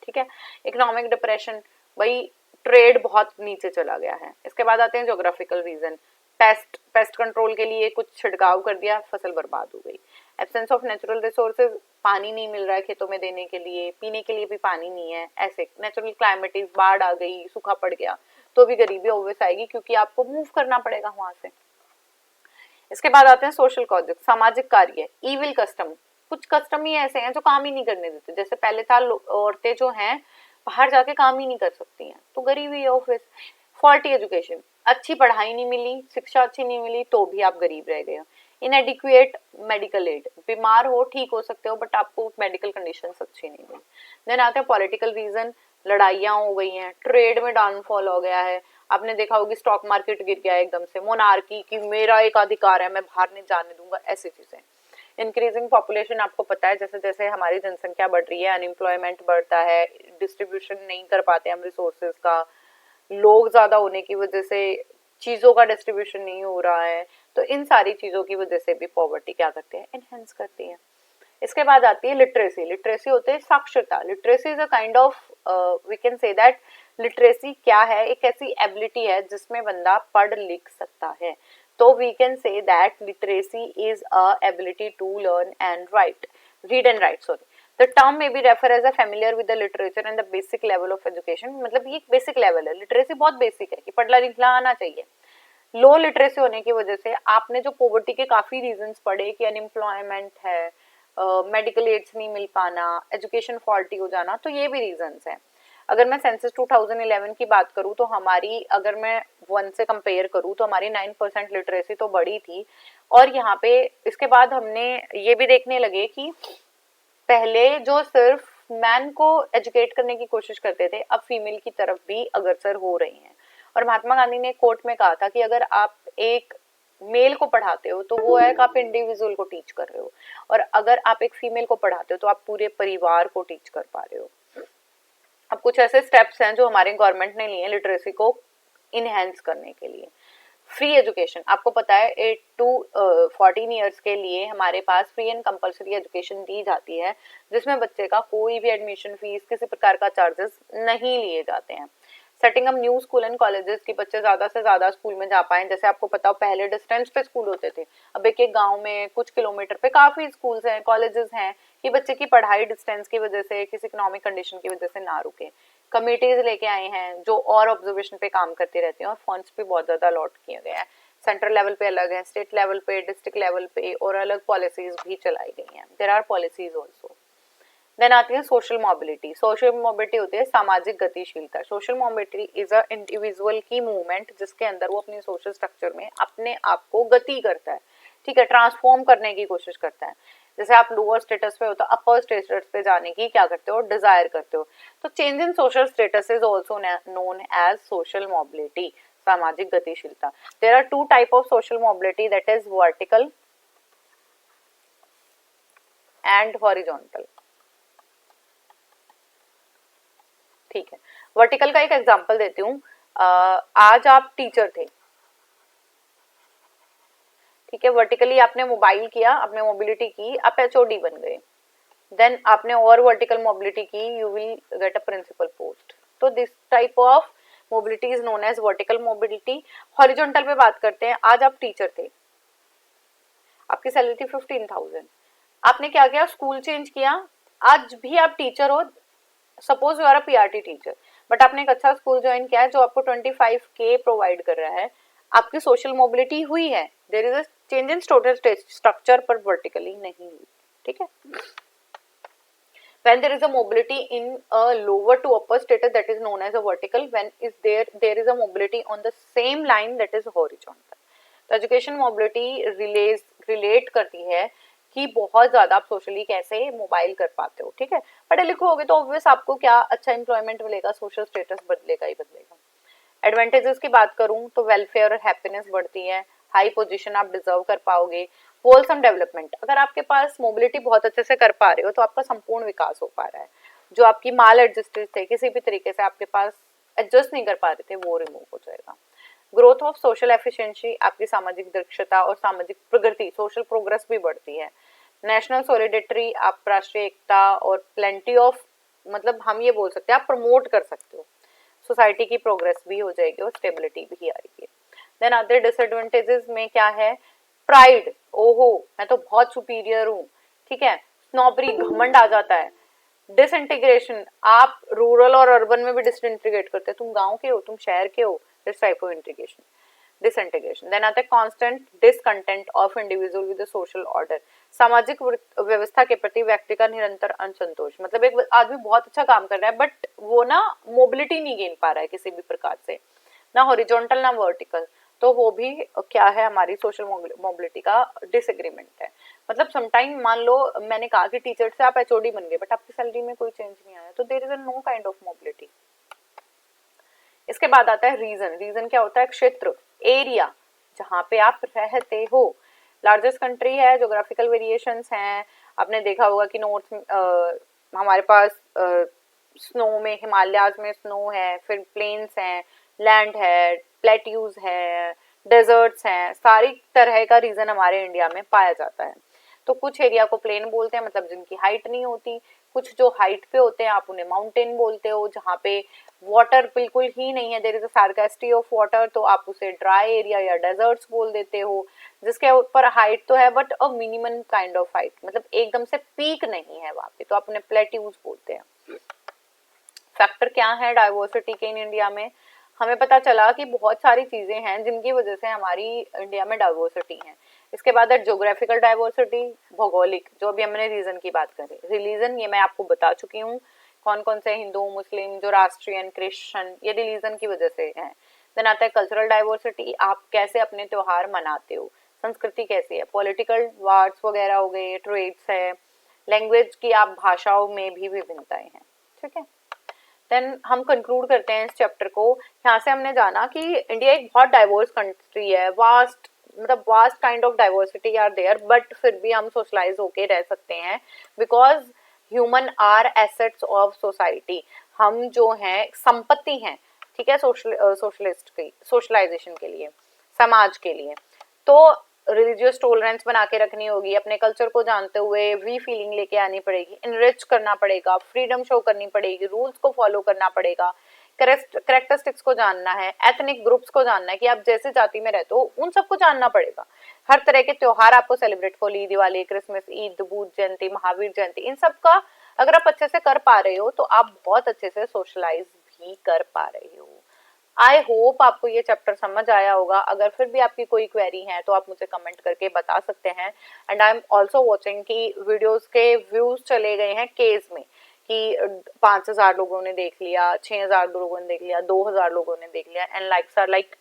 ठीक है। इकोनॉमिक डिप्रेशन, भाई ट्रेड बहुत नीचे चला गया है। इसके बाद आते हैं ज्योग्राफिकल रीजन, पेस्ट कंट्रोल के लिए कुछ छिड़काव कर दिया, फसल बर्बाद हो गई। एब्सेंस ऑफ नेचुरल रिसोर्सेज, पानी नहीं मिल रहा है खेतों में देने के लिए, पीने के लिए भी पानी नहीं है, ऐसे नेचुरल क्लाइमेटीज, बाढ़ आ गई, सूखा पड़ गया, तो भी गरीबी ऑब्वियस आएगी क्योंकि आपको मूव करना पड़ेगा वहां से। इसके बाद आते हैं सोशल कॉजेज, सामाजिक कार्य, इविल कस्टम, कुछ कस्टम ही ऐसे हैं जो काम ही नहीं करने देते, जैसे पहले था औरतें जो हैं बाहर जाके काम ही नहीं कर सकती हैं, तो गरीबी है ऑब्वियस। फॉल्टी एजुकेशन, अच्छी पढ़ाई नहीं मिली, शिक्षा अच्छी नहीं मिली तो भी आप गरीब रह गए। इनएडिक्वेट मेडिकल एड, बीमार हो ठीक हो सकते हो बट आपको मेडिकल कंडीशन अच्छी नहीं मिली। देन आते हैं पॉलिटिकल रीजन, लड़ाइयाँ हो गई हैं, ट्रेड में डाउनफॉल हो गया है, आपने देखा होगी स्टॉक मार्केट गिर गया एकदम से, मोनार्की की मेरा एक अधिकार है मैं बाहर नहीं जाने दूंगा, ऐसी चीजें। इंक्रीजिंग पॉपुलेशन, आपको पता है जैसे जैसे हमारी जनसंख्या बढ़ रही है अनएम्प्लॉयमेंट बढ़ता है, डिस्ट्रीब्यूशन नहीं कर पाते हम रिसोर्सेज का, लोग ज्यादा होने की वजह से चीजों का डिस्ट्रीब्यूशन नहीं हो रहा है, तो इन सारी चीजों की वजह से भी पॉवर्टी क्या करते हैं, एनहेंस करती है। इसके बाद आती है लिटरेसी। लिटरेसी होते है साक्षरता। Literacy is a kind of, we can say that literacy क्या है, एक ऐसी एबिलिटी है जिसमें बंदा पढ़ लिख सकता है, तो we can say that literacy is a ability to learn and write, read and write, sorry. The term may be refer as a familiar with the literature and the basic level of education, मतलब ये एक basic level है, लिटरेसी बहुत basic है कि पढ़ना लिखना आना चाहिए। लो लिटरेसी होने की वजह से आपने जो पॉवर्टी के काफी रीजंस पढ़े कि अनएम्प्लॉयमेंट है, मेडिकल एड्स नहीं मिल पाना, एजुकेशन फॉल्टी हो जाना, तो ये भी रीजंस हैं। अगर मैं सेंसस 2011 की बात करूं तो हमारी, अगर मैं 1 से कंपेयर करूं तो हमारी 9% लिटरेसी तो बढ़ी थी, और यहाँ पे इसके बाद हमने ये भी देखने लगे कि पहले जो सिर्फ मैन को एजुकेट करने की कोशिश करते थे, अब फीमेल की तरफ भी अग्रसर हो रही हैं। और महात्मा गांधी ने कोर्ट में कहा था कि अगर आप एक मेल को पढ़ाते हो तो वो है कि आप इंडिविजुअल को टीच कर रहे हो, और अगर आप एक फीमेल को पढ़ाते हो तो आप पूरे परिवार को टीच कर पा रहे हो। अब कुछ ऐसे स्टेप्स हैं जो हमारे गवर्नमेंट ने लिए हैं लिटरेसी को इनहेंस करने के लिए। फ्री एजुकेशन, आपको पता है 8 to 14 ईयर्स के लिए हमारे पास फ्री एंड कंपलसरी एजुकेशन दी जाती है, जिसमें बच्चे का कोई भी एडमिशन फीस, किसी प्रकार का चार्जेस नहीं लिए जाते हैं। Setting up new school and colleges की बच्चे ज्यादा से ज्यादा स्कूल में जा पाए। जैसे आपको पता हो पहले डिस्टेंस पे स्कूल होते थे, अब एक एक गांव में कुछ किलोमीटर पे काफी स्कूल्स हैं, कॉलेजेस हैं, कि बच्चे की पढ़ाई डिस्टेंस की वजह से, किसी इकोनॉमिक कंडीशन की वजह से ना रुके। कमिटीज लेके आए हैं जो और ऑब्जर्वेशन पे काम करती रहती हैं, और फंड्स भी बहुत ज्यादा अलॉट किए गए हैं। सेंट्रल लेवल पे अलग है, स्टेट लेवल पे, डिस्ट्रिक्ट लेवल पे, और अलग पॉलिसीज भी चलाई गई हैं। There are policies also. Then आती है सोशल मोबिलिटी। सोशल मोबिलिटी होती है सामाजिक गतिशीलता। Social mobility is a individual की मूवमेंट जिसके अंदर वो अपनी सोशल स्ट्रक्चर में अपने आप को गति करता है, ठीक है, ट्रांसफॉर्म करने की कोशिश करता है। जैसे आप लोअर स्टेटस पे हो तो अपर स्टेटस पे जाने की क्या करते हो, डिजायर करते हो। तो change in social status is also known as social mobility, सामाजिक गतिशीलता। There are two type of social mobility, that is vertical and horizontal, ठीक है। वर्टिकल का एक एग्जांपल देती हूँ। आज आप टीचर थे, ठीक है, वर्टिकली आपने मोबाइल किया, आपने मोबिलिटी की, आप एचओडी बन गए। देन आपने और वर्टिकल मोबिलिटी की, you will get a principal post. तो this type of mobility is known as vertical mobility. Horizontal पे बात करते हैं। आज आप टीचर थे, आपकी सैलरी थी 15,000, आपने क्या किया, स्कूल चेंज किया, आज भी आप टीचर हो, suppose you are a PRT teacher, but आपने एक अच्छा स्कूल ज्वाइन किया है जो आपको 25K प्रोवाइड कर रहा है, आपकी सोशल मोबिलिटी हुई है। There is a change in total structure, पर वर्टिकली नहीं हुई, ठीक है। When there is a mobility in a lower to upper status, that is known as a vertical. When is there is a mobility on the same line, that is horizontal. तो education mobility relate करती है कि बहुत ज्यादा आप socially कैसे mobile कर पाते हो, ठीक है। पढ़े लिखे होगे तो ऑब्वियस आपको क्या अच्छा एम्प्लॉयमेंट मिलेगा, सोशल स्टेटस बदलेगा ही बदलेगा। एडवांटेजेस की बात करूं तो वेलफेयर और हैप्पीनेस बढ़ती है, हाई पोजीशन आप डिजर्व कर पाओगे, होलसम डेवलपमेंट। अगर आपके पास मोबिलिटी बहुत अच्छे से कर पा रहे हो तो आपका संपूर्ण विकास हो पा रहा है। जो आपकी माल एडजस्टेड थे, किसी भी तरीके से आपके पास एडजस्ट नहीं कर पा रहे थे, वो रिमूव हो जाएगा। ग्रोथ ऑफ सोशल एफिशिएंसी, आपकी सामाजिक दक्षता और सामाजिक प्रगति, सोशल प्रोग्रेस भी बढ़ती है। नेशनल सॉलिडेरिटी, आप राष्ट्रीय एकता और प्लेंटी ऑफ, मतलब हम ये बोल सकते हैं आप प्रमोट कर सकते हो। सोसाइटी की प्रोग्रेस भी हो जाएगी और स्टेबिलिटी भी आएगी। देन अदर डिसएडवांटेजेस में क्या है, प्राइड, ओहो मैं तो बहुत सुपीरियर हूँ, ठीक है, स्नॉबरी, घमंड आ जाता है। डिसइंटीग्रेशन, आप रूरल और अर्बन में भी डिसइंटीग्रेट करते हैं, तुम गांव के हो, तुम शहर के हो, this type of integration, disintegration. Then आता है constant discontent of individual with the social order, सामाजिक व्यवस्था के प्रति व्यक्ति का निरंतर असंतोष। मतलब एक आदमी बहुत अच्छा काम कर रहा है बट वो ना मोबिलिटी नहीं गेन पा रहा है किसी भी प्रकार से, ना हॉरिजॉन्टल ना वर्टिकल, तो वो भी क्या है, हमारी सोशल मोबिलिटी का डिसएग्रीमेंट है। मतलब समटाइम मान लो मैंने कहा कि टीचर से आप एचओडी बन गए बट आपकी सैलरी में कोई चेंज नहीं आया, तो there is a no kind of mobility. इसके बाद आता है रीजन। रीजन क्या होता है, क्षेत्र, एरिया जहाँ पे आप रहते हो। लार्जेस्ट कंट्री है, जोग्राफिकल वेरिएशंस हैं, आपने देखा होगा कि नॉर्थ हमारे पास स्नो में, हिमालयाज में स्नो है, फिर प्लेन्स हैं, लैंड है, प्लेट्यूज है, डेजर्ट्स हैं, सारी तरह का रीजन हमारे इंडिया में पाया जाता है। तो कुछ एरिया को प्लेन बोलते हैं, मतलब जिनकी हाइट नहीं होती, कुछ जो हाइट पे होते हैं आप उन्हें माउंटेन बोलते हो, जहाँ पे वाटर बिल्कुल ही नहीं है, there is a scarcity of water, तो आप उसे ड्राई एरिया या डेजर्ट्स बोल देते हो। जिसके ऊपर हाइट तो है but a minimum kind of height, मतलब एकदम से पीक नहीं है वहां पे, तो आप उन्हें प्लेट्यूज बोलते हैं। फैक्टर क्या है डाइवर्सिटी के इन इंडिया में, हमें पता चला कि बहुत सारी चीजें हैं जिनकी वजह से हमारी इंडिया में डाइवर्सिटी है। इसके बाद है ज्योग्राफिकल डाइवर्सिटी, भौगोलिक, जो अभी हमने रीजन की बात करी। रिलीजन ये मैं आपको बता चुकी हूँ, कौन कौन से हिंदू मुस्लिम जो राष्ट्रीय क्रिश्चियन, ये रिलीजन की वजह से है। देन आता है कल्चरल डाइवर्सिटी, आप कैसे अपने त्योहार मनाते हो, संस्कृति कैसी है। पॉलिटिकल वार्ड्स वगैरह हो गए, ट्रेड्स है, लैंग्वेज की आप भाषाओं में भी विभिन्नताएं हैं, ठीक है। देन हम कंक्लूड करते हैं इस चैप्टर को। यहाँ से हमने जाना कि इंडिया एक बहुत डाइवर्स कंट्री है, वास्ट मतलब vast kind of diversity are there, but फिर भी हम सोशलाइज होके रह सकते हैं because human are assets of society. हम जो हैं संपत्ति हैं, ठीक है, सोशलिस्ट की सोशलाइजेशन के लिए, समाज के लिए। तो रिलीजियस टॉलरेंस बना के रखनी होगी, अपने कल्चर को जानते हुए वी फीलिंग लेके आनी पड़ेगी, इनरिच करना पड़ेगा, फ्रीडम शो करनी पड़ेगी, रूल्स को फॉलो करना पड़ेगा, करेक्टरिस्टिक्स को जानना है, एथनिक ग्रुप्स को जानना है कि आप जैसे जाति में रहते हो उन सबको जानना पड़ेगा। हर तरह के त्योहार आपको सेलिब्रेट, होली, दिवाली, क्रिसमस, ईद, बुद्ध जयंती, महावीर जयंती, इन सब का अगर आप अच्छे से कर पा रहे हो तो आप बहुत अच्छे से सोशलाइज भी कर पा रहे हो। आई होप आपको ये चैप्टर समझ आया होगा। अगर फिर भी आपकी कोई क्वेरी है तो आप मुझे कमेंट करके बता सकते हैं। And I am also watching कि वीडियोस के व्यूज चले गए हैं केस में कि 5,000 लोगों ने देख लिया, 6,000 लोगों ने देख लिया, 2,000 लोगों ने देख लिया, and likes are like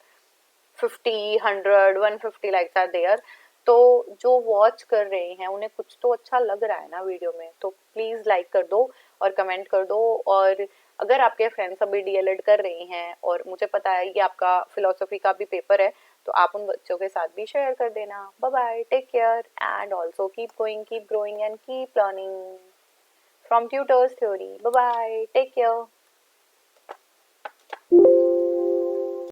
50, 100, 150 likes are there. तो जो वॉच कर रहे हैं उन्हें कुछ तो अच्छा लग रहा है ना वीडियो में, तो प्लीज लाइक कर दो और कमेंट कर दो। और अगर आपके फ्रेंड्स अभी डीएलएड कर रही हैं और मुझे पता है कि आपका फिलोसफी का भी पेपर है, तो आप उन बच्चों के साथ भी शेयर कर देना। Bye bye, take care and also keep going, keep growing and keep learning from tutors theory. Bye bye, take care.